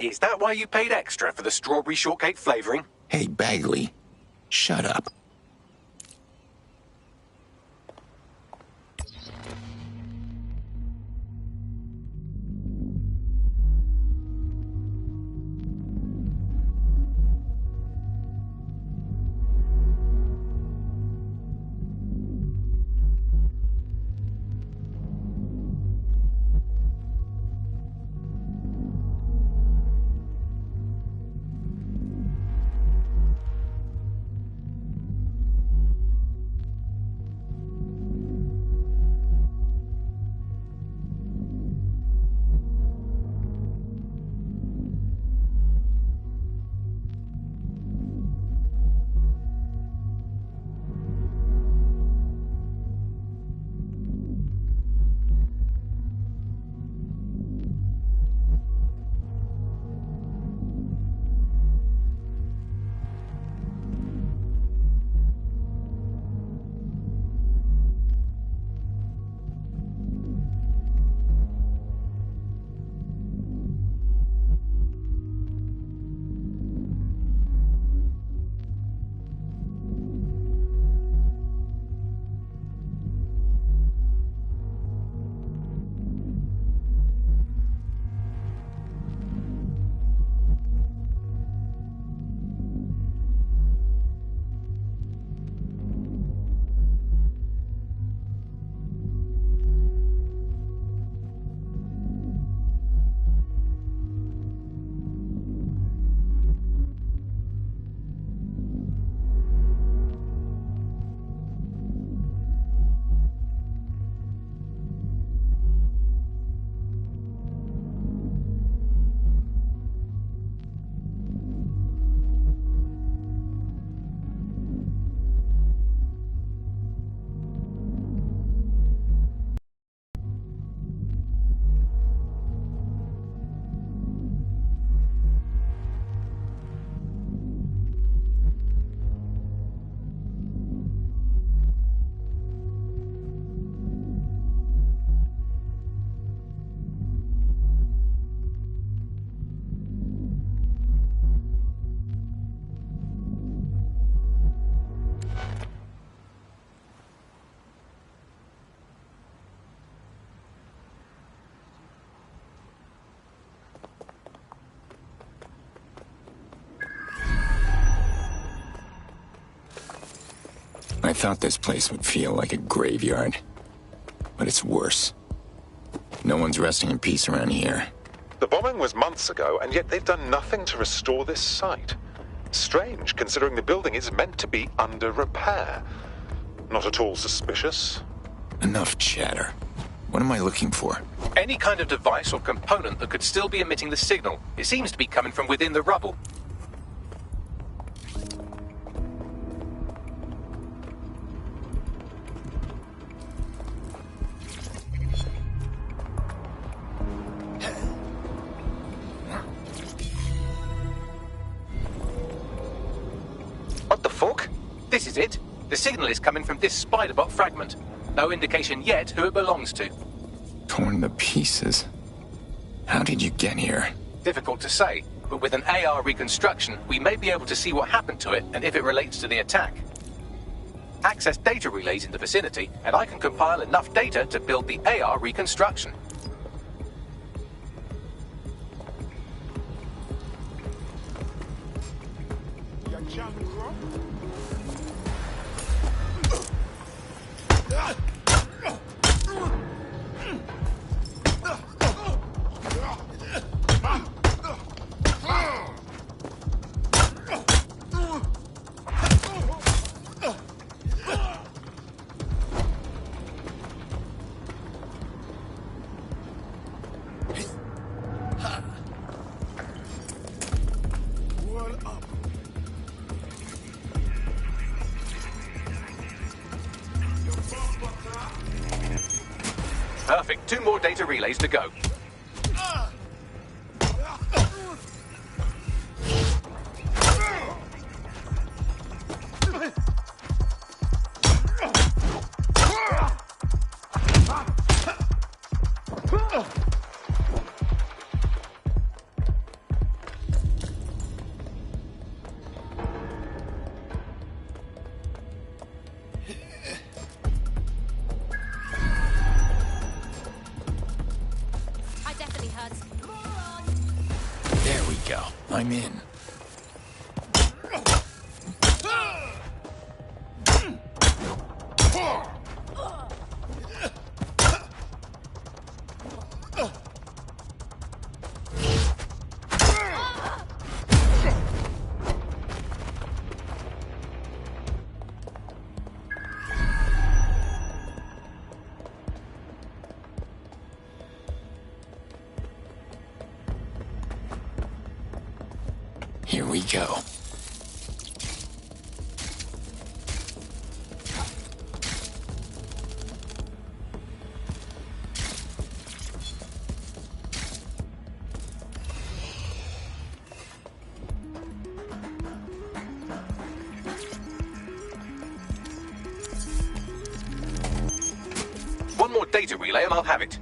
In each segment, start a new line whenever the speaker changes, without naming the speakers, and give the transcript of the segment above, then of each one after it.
Is that why you paid extra for the strawberry shortcake flavoring?
Hey, Bagley. Shut up. I thought this place would feel like a graveyard, but it's worse. No one's resting in peace around here.
The bombing was months ago, and yet they've done nothing to restore this site. Strange, considering the building is meant to be under repair. Not at all suspicious.
Enough chatter. What am I looking for?
Any kind of device or component that could still be emitting the signal. It seems to be coming from within the rubble. What the fuck? This is it. The signal is coming from this Spiderbot fragment. No indication yet who it belongs to.
Torn to pieces. How did you get here?
Difficult to say, but with an AR reconstruction, we may be able to see what happened to it and if it relates to the attack. Access data relays in the vicinity, and I can compile enough data to build the AR reconstruction. Perfect. 2 more data relays to go.
go. I'm in. Here we go.
One more data relay and I'll have it.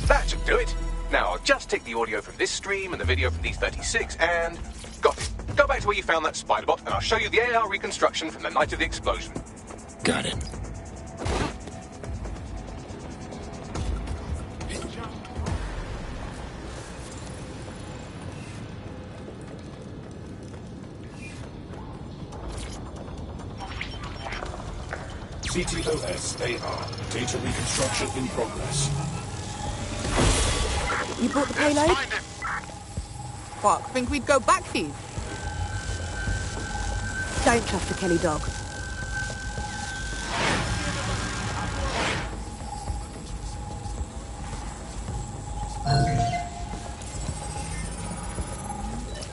That should do it. Now I'll just take the audio from this stream and the video from these 36 and... Got it. Go back to where you found that spider bot and I'll show you the AR reconstruction from the night of the explosion.
Got it.
CTOS AR. Data reconstruction in progress.
You brought the payload? Fuck, think we'd go back to you? Don't trust the Kelly dog.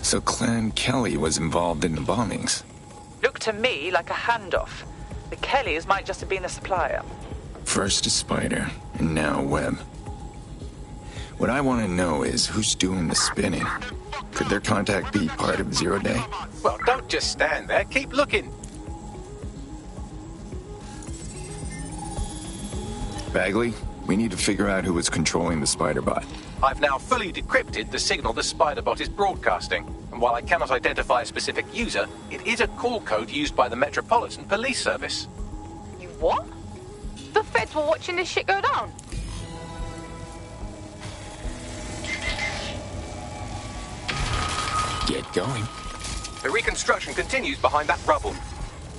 So Clan Kelly was involved in the bombings.
Looked to me like a handoff. The Kellys might just have been the supplier.
First a spider, and now Webb. What I want to know is who's doing the spinning. Could their contact be part of Zero Day?
Well, don't just stand there. Keep looking.
Bagley, we need to figure out who was controlling the spider bot.
I've now fully decrypted the signal the spider bot is broadcasting. And while I cannot identify a specific user, it is a call code used by the Metropolitan Police Service.
You what? The feds were watching this shit go down.
Get going.
The reconstruction continues behind that rubble.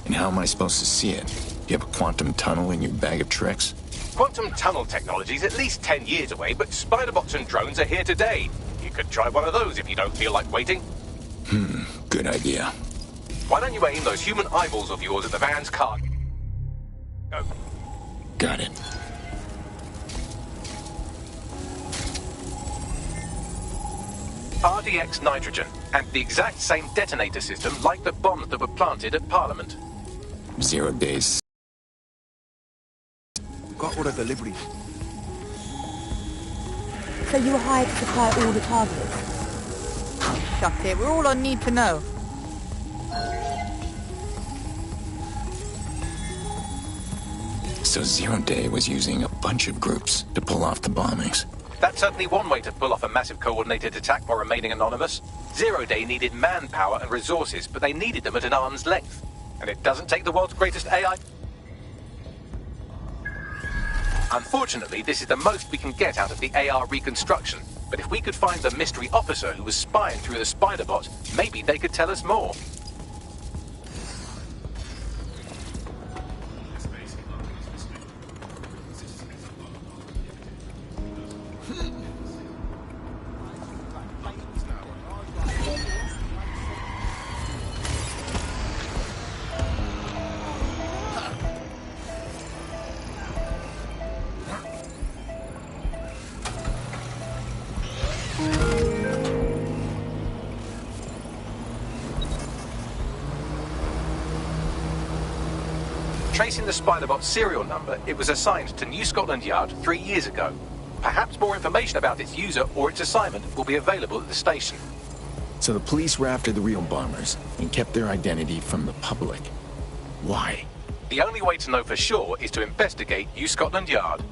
And how am I supposed to see it? Do you have a quantum tunnel in your bag of tricks?
Quantum tunnel technology is at least 10 years away, but spider bots and drones are here today. You could try one of those if you don't feel like waiting.
Good idea.
Why don't you aim those human eyeballs of yours at the van's car? Go.
Got it.
RDX nitrogen, and the exact same detonator system like the bombs that were planted at Parliament.
0 days.
Got all the deliveries.
So you were hired to supply all the targets? Shut it, we're all on need to know.
So Zero Day was using a bunch of groups to pull off the bombings.
That's certainly one way to pull off a massive coordinated attack while remaining anonymous. Zero Day needed manpower and resources, but they needed them at an arm's length. And it doesn't take the world's greatest AI. Unfortunately, this is the most we can get out of the AR reconstruction. But if we could find the mystery officer who was spying through the spider bot, maybe they could tell us more. Tracing the Spiderbot serial number, it was assigned to New Scotland Yard 3 years ago. Perhaps more information about its user or its assignment will be available at the station.
So the police were after the real bombers and kept their identity from the public. Why?
The only way to know for sure is to investigate New Scotland Yard.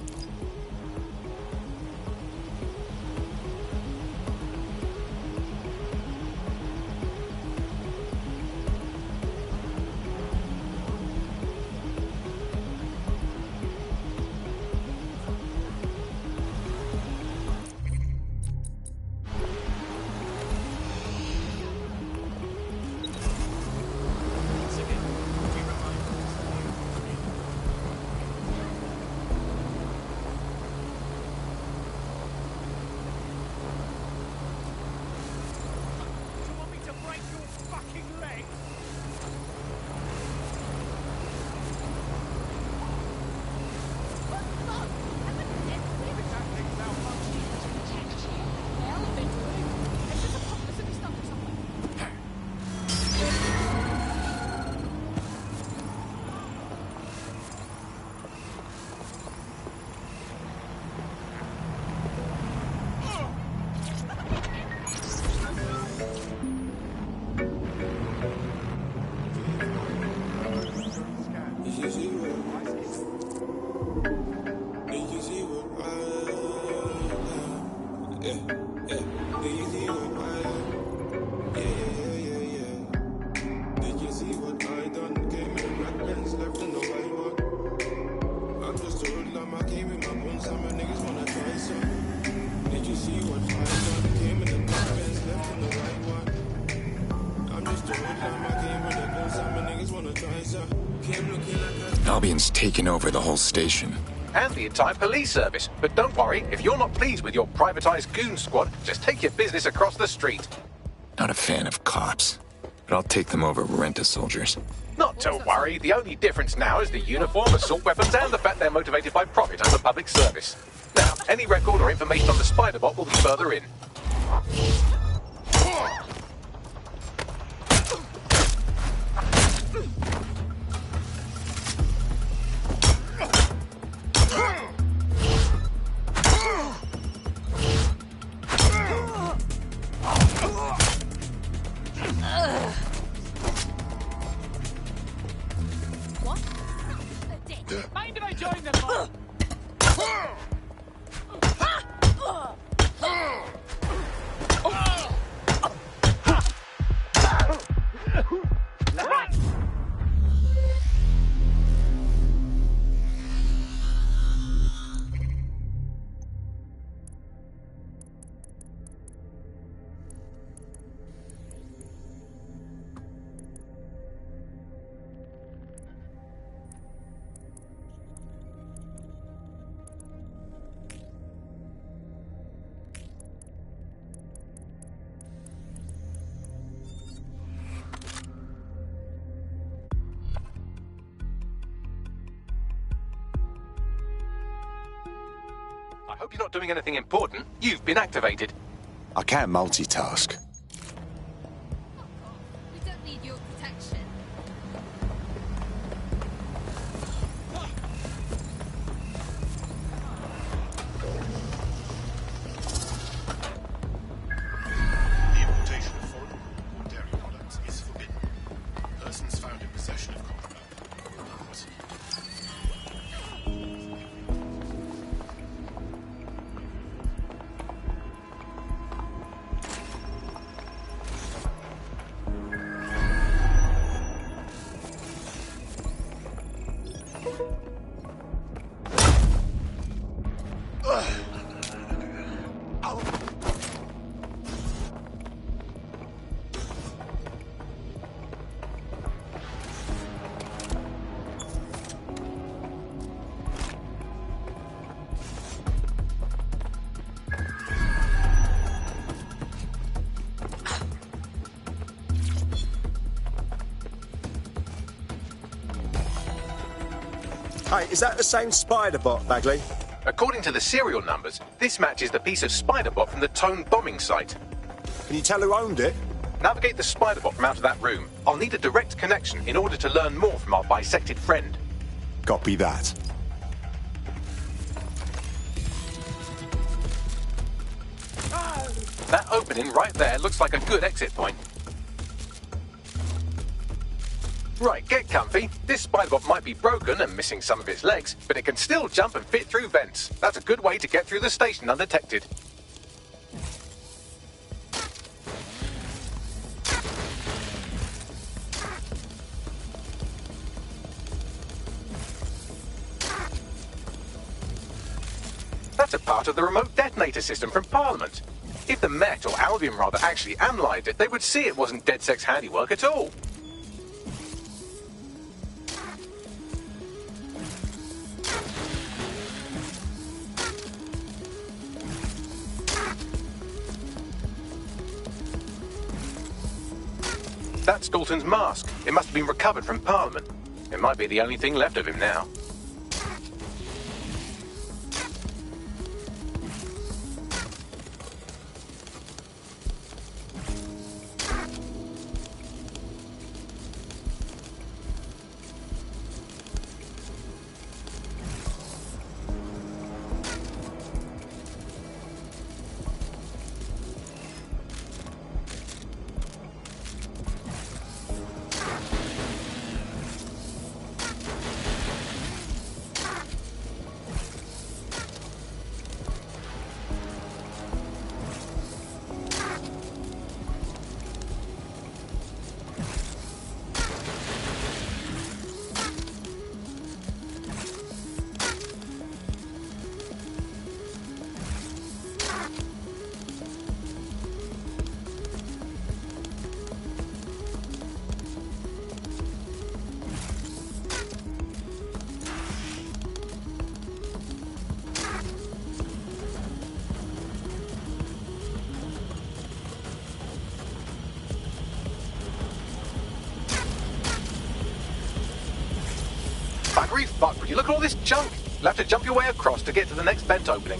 Albion's taken over the whole station.
And the entire police service. But don't worry, if you're not pleased with your privatized goon squad, just take your business across the street.
Not a fan of cops, but I'll take them over Rent-A-Soldiers.
Not to worry, the only difference now is the uniform, assault weapons, and the fact they're motivated by profit over public service. Now, any record or information on the Spiderbot will be further in.
Mind if I join them, Mom?
I hope you're not doing anything important. You've been activated.
I can't multitask.
We don't need your protection.
The importation of foreign or dairy products is forbidden. Persons found in possession of contraband will be prosecuted.
Hey, is that the same Spiderbot, Bagley?
According to the serial numbers, this matches the piece of Spiderbot from the Tone bombing site.
Can you tell who owned it?
Navigate the Spiderbot from out of that room. I'll need a direct connection in order to learn more from our bisected friend.
Copy that.
That opening right there looks like a good exit point. Right, get comfy. This spider-bot might be broken and missing some of its legs, but it can still jump and fit through vents. That's a good way to get through the station undetected. That's a part of the remote detonator system from Parliament. If the Met, or Albion rather, actually analysed it, they would see it wasn't DedSec's handiwork at all. That's Dalton's mask. It must have been recovered from Parliament. It might be the only thing left of him now. Buggery fuck, would you look at all this junk? You'll have to jump your way across to get to the next vent opening.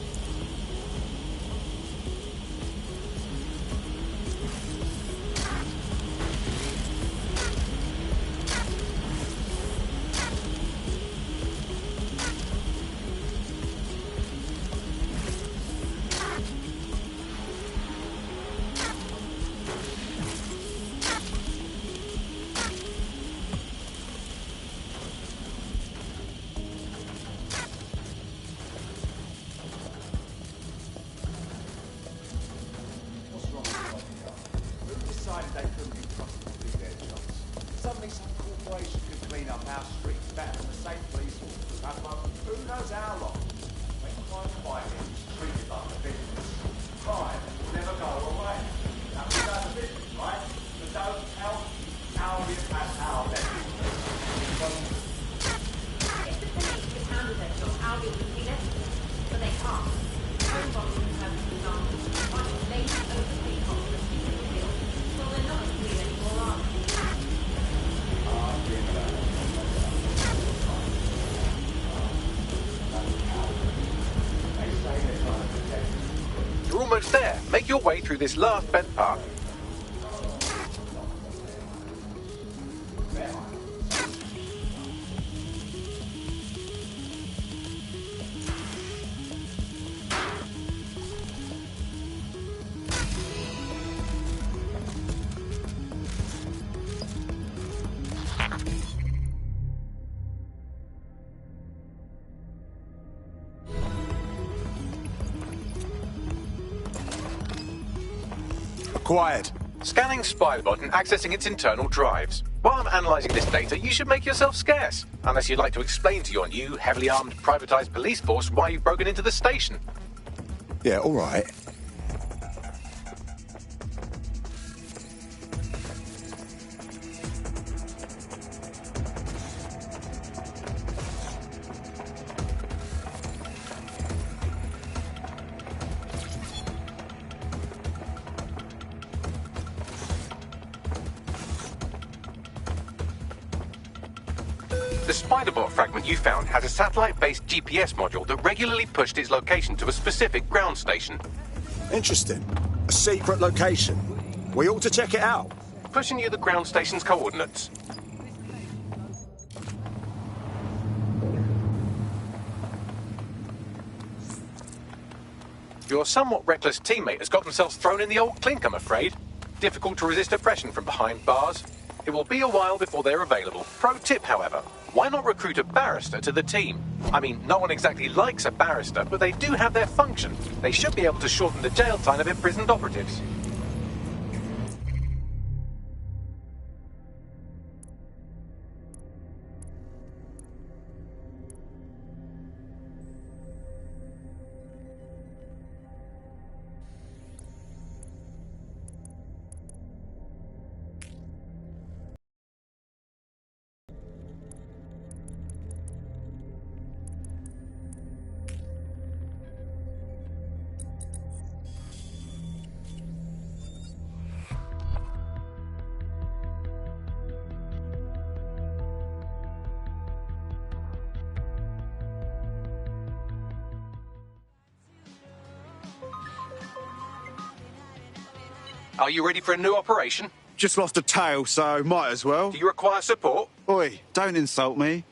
Almost there. Make your way through this last vent path.
Quiet.
Scanning Spider-Bot and accessing its internal drives. While I'm analysing this data, you should make yourself scarce. Unless you'd like to explain to your new, heavily armed, privatised police force why you've broken into the station.
Yeah, all right.
The Spider-Bot fragment you found has a satellite-based GPS module that regularly pushed its location to a specific ground station.
Interesting. A secret location. We ought to check it out.
Pushing you the ground station's coordinates. Your somewhat reckless teammate has got themselves thrown in the old clink, I'm afraid. Difficult to resist oppression from behind bars. It will be a while before they're available. Pro tip, however, why not recruit a barrister to the team? I mean, no one exactly likes a barrister, but they do have their function. They should be able to shorten the jail time of imprisoned operatives. Are you ready for a new operation?
Just lost a tail, so might as well.
Do you require support?
Oi, don't insult me.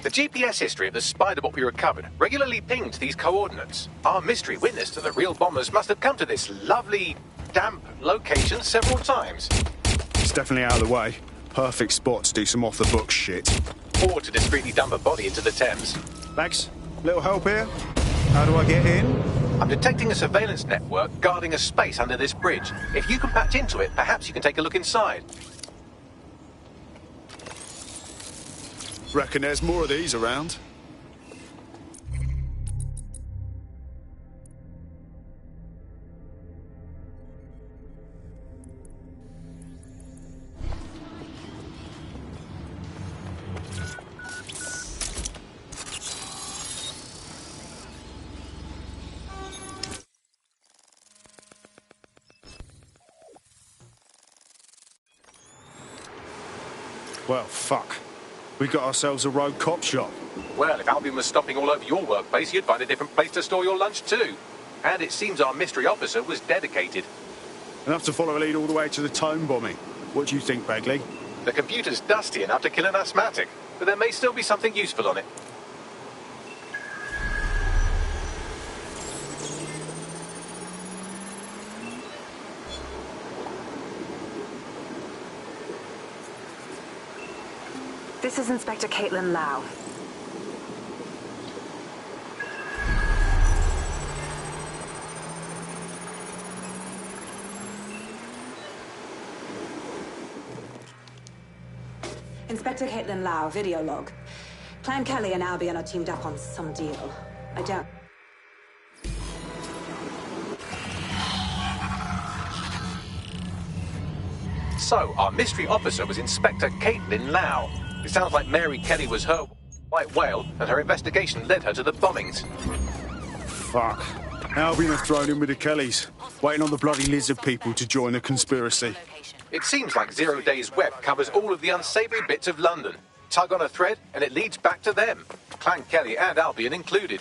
The GPS history of the spider bot we recovered regularly pinged these coordinates. Our mystery witness to the real bombers must have come to this lovely, damp location several times.
It's definitely out of the way. Perfect spot to do some off-the-book shit.
Or to discreetly dump a body into the Thames.
Max, little help here? How do I get in?
I'm detecting a surveillance network guarding a space under this bridge. If you can patch into it, perhaps you can take a look inside.
Reckon there's more of these around. Well, fuck. We got ourselves a rogue cop shop.
Well, if Albion was stomping all over your workplace, you'd find a different place to store your lunch too. And it seems our mystery officer was dedicated.
Enough to follow a lead all the way to the Tome bombing. What do you think, Bagley?
The computer's dusty enough to kill an asthmatic, but there may still be something useful on it.
This is Inspector Caitlin Lau. Inspector Caitlin Lau, video log. Clan Kelly and Albion are teamed up on some deal. I don't...
So, our mystery officer was Inspector Caitlin Lau. It sounds like Mary Kelly was her white whale, and her investigation led her to the bombings.
Fuck. Albion have thrown in with the Kellys, waiting on the bloody lizard people to join the conspiracy.
It seems like 0 Days Web covers all of the unsavoury bits of London. Tug on a thread, and it leads back to them. Clan Kelly and Albion included.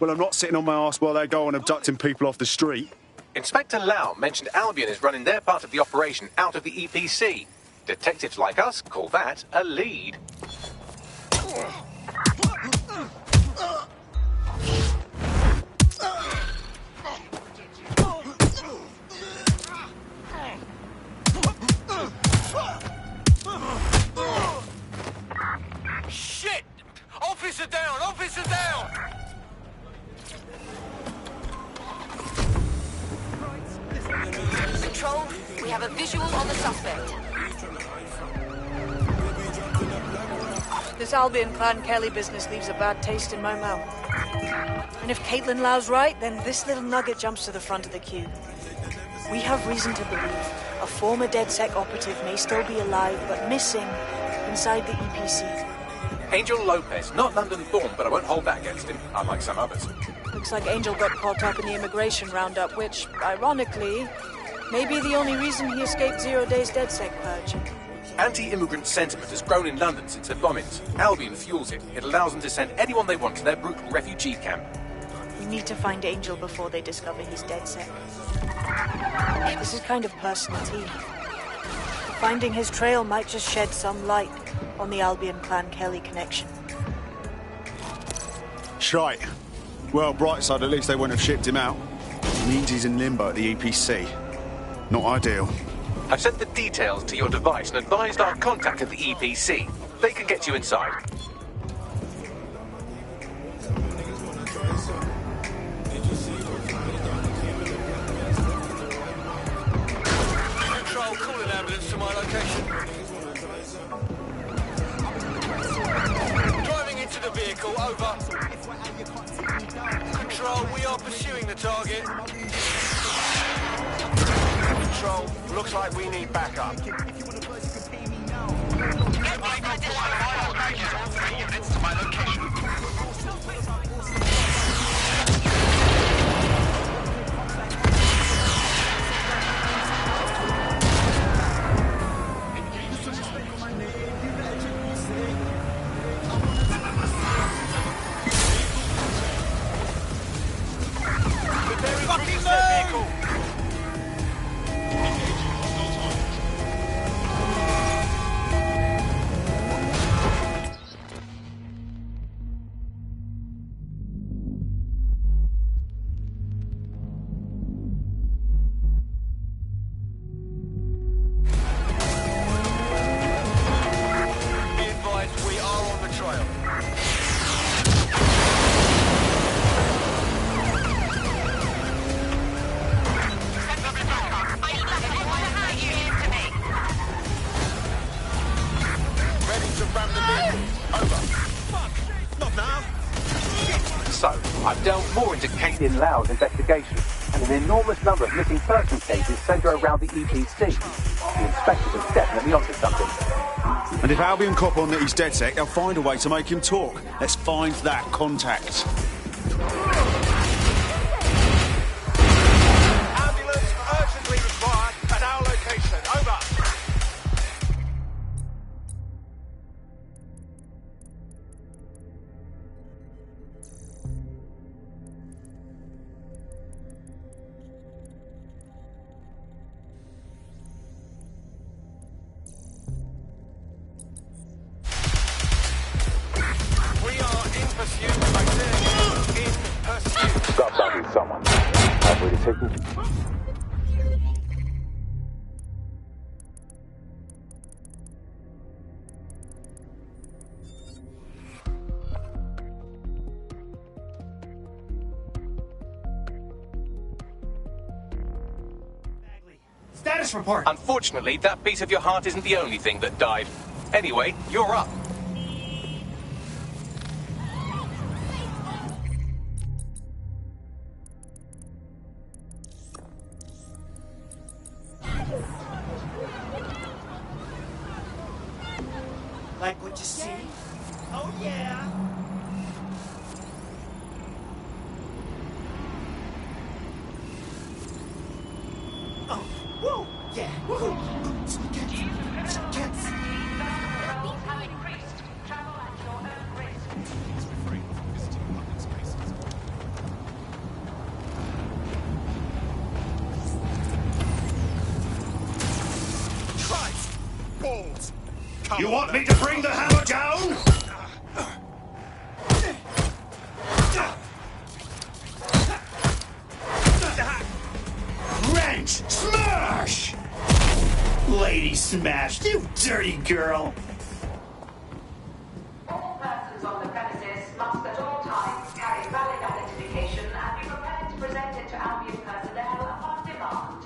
Well, I'm not sitting on my arse while they go on abducting people off the street.
Inspector Lau mentioned Albion is running their part of the operation out of the EPC. Detectives like us call that a lead.
Shit! Officer down! Officer down!
Control, we have a visual on the suspect.
This Albion Clan Kelly business leaves a bad taste in my mouth. And if Caitlin Lau's right, then this little nugget jumps to the front of the queue. We have reason to believe a former DedSec operative may still be alive, but missing inside the EPC.
Angel Lopez, not London-born, but I won't hold that against him, unlike some others.
Looks like Angel got caught up in the immigration roundup, which, ironically, may be the only reason he escaped 0 Days DedSec purge.
Anti-immigrant sentiment has grown in London since the bombings. Albion fuels it. It allows them to send anyone they want to their brutal refugee camp.
We need to find Angel before they discover he's dead set. This is kind of personal too. Finding his trail might just shed some light on the Albion Clan Kelly connection.
Shite. Well, bright side, at least they wouldn't have shipped him out. Means he's in limbo at the EPC. Not ideal.
I've sent the details to your device and advised our contact at the EPC. They can get you inside.
Control, call an ambulance to my location. Driving into the vehicle, over. Control, we are pursuing the target. Control, looks like we need backup. Units to my location.
I've delved more into Caitlin Lau's investigation, and an enormous number of missing person cases centre around the EPC. The inspectors are definitely onto something.
And if Albion cop on that he's dead set, they'll find a way to make him talk. Let's find that contact.
Ambulance urgently required at our location. Over.
Got back with someone. I've already taken you.
Status report.
Unfortunately, that piece of your heart isn't the only thing that died. Anyway, you're up.
Like what you see? Oh, yeah. Oh, whoa, yeah. Whoa.
Christ! Balls!
You want me to bring the hammer down? Wrench! Smash! Lady smashed, you dirty girl!
All persons on the premises must at all times carry valid identification and be prepared to present it to Albion personnel upon demand.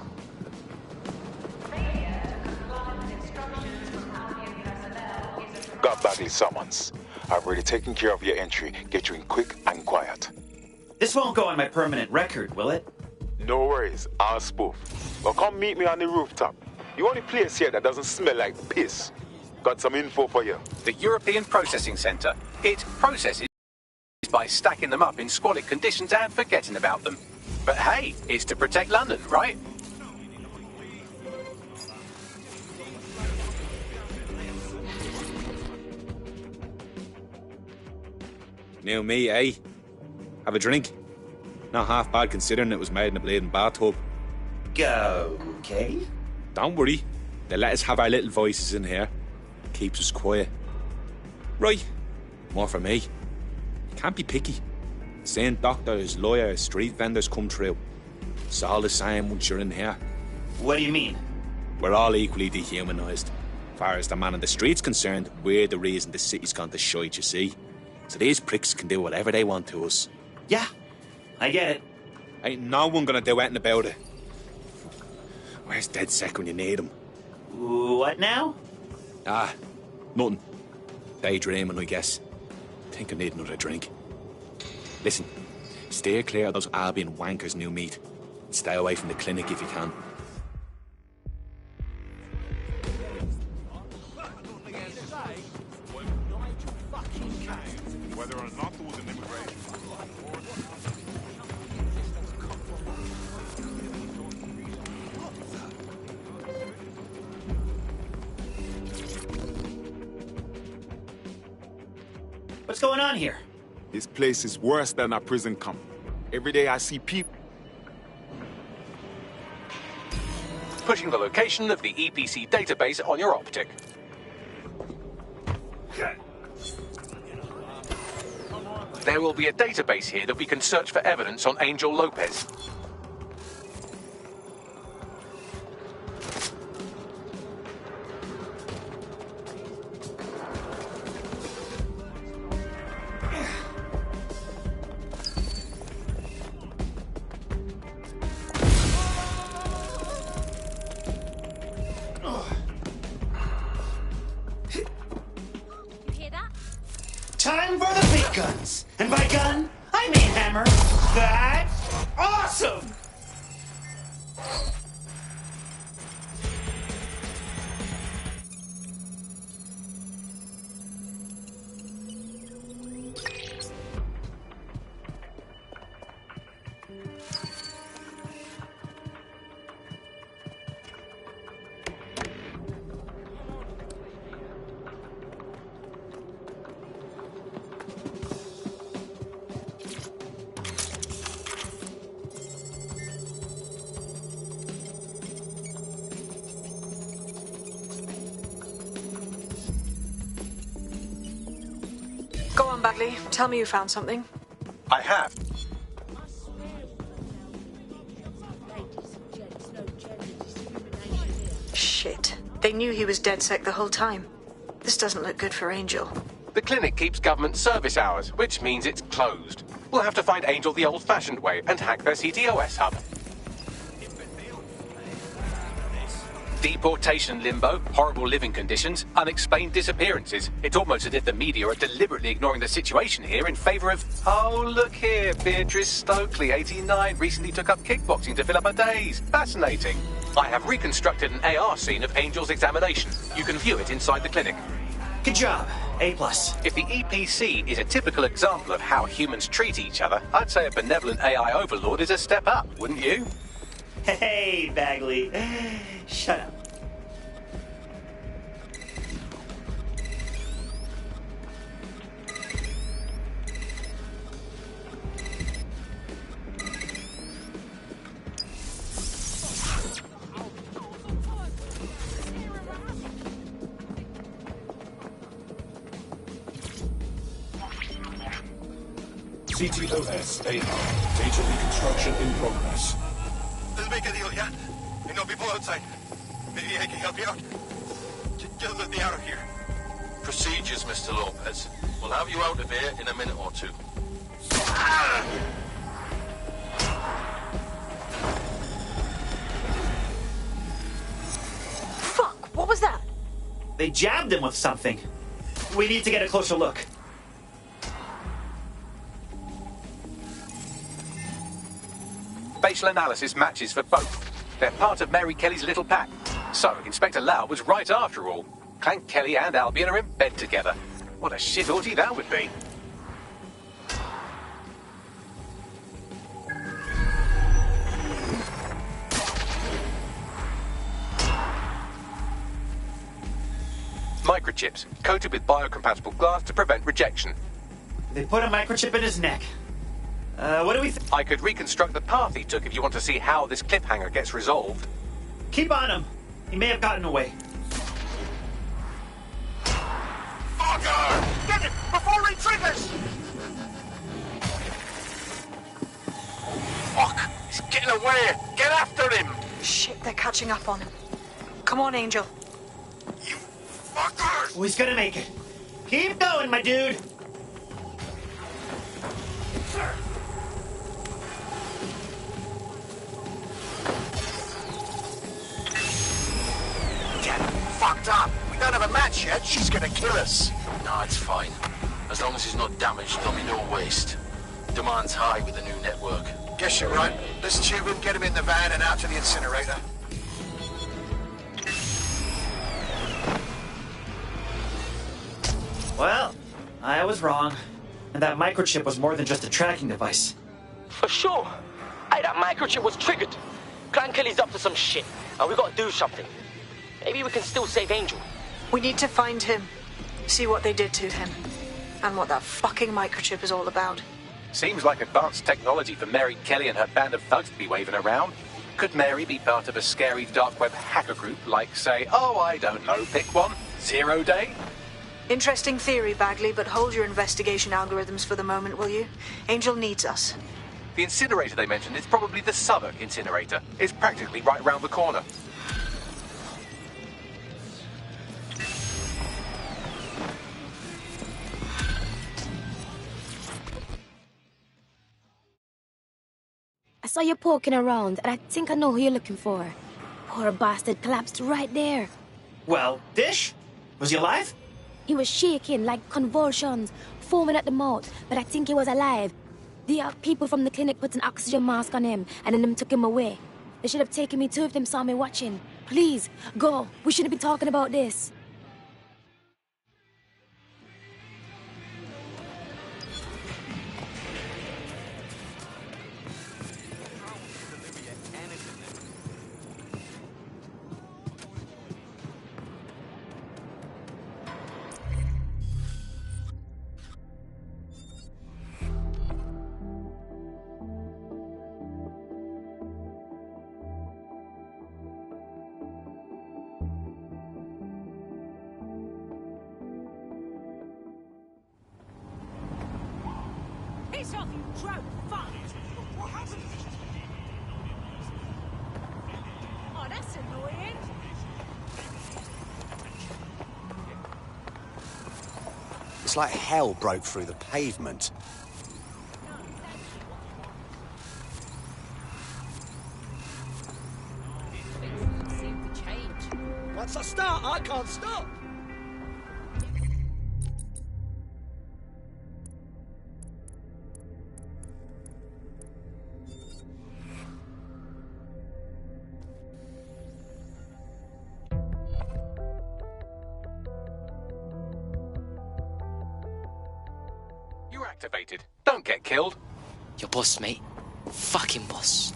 Failure to comply with instructions from Albion personnel is a...
Got Bagley summons. I've already taken care of your entry. Get you in quick and quiet.
This won't go on my permanent record, will it?
No worries, I'll spoof. Well, come meet me on the rooftop. The only place here that doesn't smell like piss. Got some info for you.
The European Processing Centre. It processes by stacking them up in squalid conditions and forgetting about them. But hey, it's to protect London, right?
New me, eh? Have a drink? Not half bad considering it was made in a bleeding bathtub.
Go, okay?
Don't worry. They let us have our little voices in here. Keeps us quiet. Right. More for me. You can't be picky. Seeing doctors, lawyers, street vendors come through. It's all the same once you're in here.
What do you mean?
We're all equally dehumanised. As far as the man on the street's concerned, we're the reason the city's gone to shite, you see. So these pricks can do whatever they want to us.
Yeah, I get it.
Ain't no one gonna do anything about it. Where's DedSec when you need him?
What now?
Nothing. Daydreaming, I guess. Think I need another drink. Listen, steer clear of those Albion wankers' new meat. Stay away from the clinic if you can.
Whether or not there was an immigration.
What's going on here?
This place is worse than a prison camp. Every day I see people.
Pushing the location of the EPC database on your optic. There will be a database here that we can search for evidence on Angel Lopez.
Time for the big guns. And by gun, I mean hammer. That's awesome!
Go on, Bagley. Tell me you found something.
I have.
Shit. They knew he was DedSec the whole time. This doesn't look good for Angel.
The clinic keeps government service hours, which means it's closed. We'll have to find Angel the old-fashioned way and hack their CTOS hub. Deportation limbo, horrible living conditions, unexplained disappearances. It's almost as if the media are deliberately ignoring the situation here in favour of... Oh, look here, Beatrice Stokely, 89, recently took up kickboxing to fill up her days. Fascinating. I have reconstructed an AR scene of Angel's examination. You can view it inside the clinic.
Good job. A+.
If the EPC is a typical example of how humans treat each other, I'd say a benevolent AI overlord is a step up, wouldn't you?
Hey, Bagley. Shut up.
CTOS AR. Data reconstruction in progress.
Let's make a deal, yeah? I know people outside. Maybe I can help you out. Just let me out of here.
Procedures, Mr. Lopez. We'll have you out of here in a minute or two.
Fuck, what was that?
They jabbed him with something. We need to get a closer look.
Facial analysis matches for both. They're part of Mary Kelly's little pack. So, Inspector Lau was right after all. Clank Kelly and Albion are in bed together. What a shit orgy that would be. Microchips, coated with biocompatible glass to prevent rejection.
They put a microchip in his neck. What do we
I could reconstruct the path he took if you want to see how this cliffhanger gets resolved.
Keep on him. He may have gotten away.
Fucker! Get him before he triggers! Fuck! He's getting away! Get after him!
Shit, they're catching up on him. Come on, Angel.
You fuckers!
Oh, he's gonna make it. Keep going, my dude.
Get fucked up! We don't have a match yet. She's gonna kill us.
No, it's fine. As long as he's not damaged, there'll be no waste. Demand's high with the new network.
Guess you're right. Let's tube him, get him in the van and out to the incinerator.
Well, I was wrong. And that microchip was more than just a tracking device.
For sure. Hey, that microchip was triggered. Clan Kelly's up to some shit, and we gotta do something. Maybe we can still save Angel.
We need to find him, see what they did to him, and what that fucking microchip is all about.
Seems like advanced technology for Mary Kelly and her band of thugs to be waving around. Could Mary be part of a scary dark web hacker group like, say, oh, I don't know, pick one, 0 Day?
Interesting theory, Bagley, but hold your investigation algorithms for the moment, will you? Angel needs us.
The incinerator they mentioned is probably the Southwark incinerator. It's practically right round the corner.
I saw you poking around, and I think I know who you're looking for. Poor bastard collapsed right there.
Well, Dish? Was he alive?
He was shaking like convulsions, foaming at the mouth, but I think he was alive. The people from the clinic put an oxygen mask on him, and then them took him away. They should have taken me too if them saw me watching. Please, go. We shouldn't be talking about this.
Piss off, you drunk fuck! What happened? Oh, that's annoying.
It's like hell broke through the pavement.
Once I start, I can't stop.
You're activated. Don't get killed.
Your boss, mate. Fucking boss.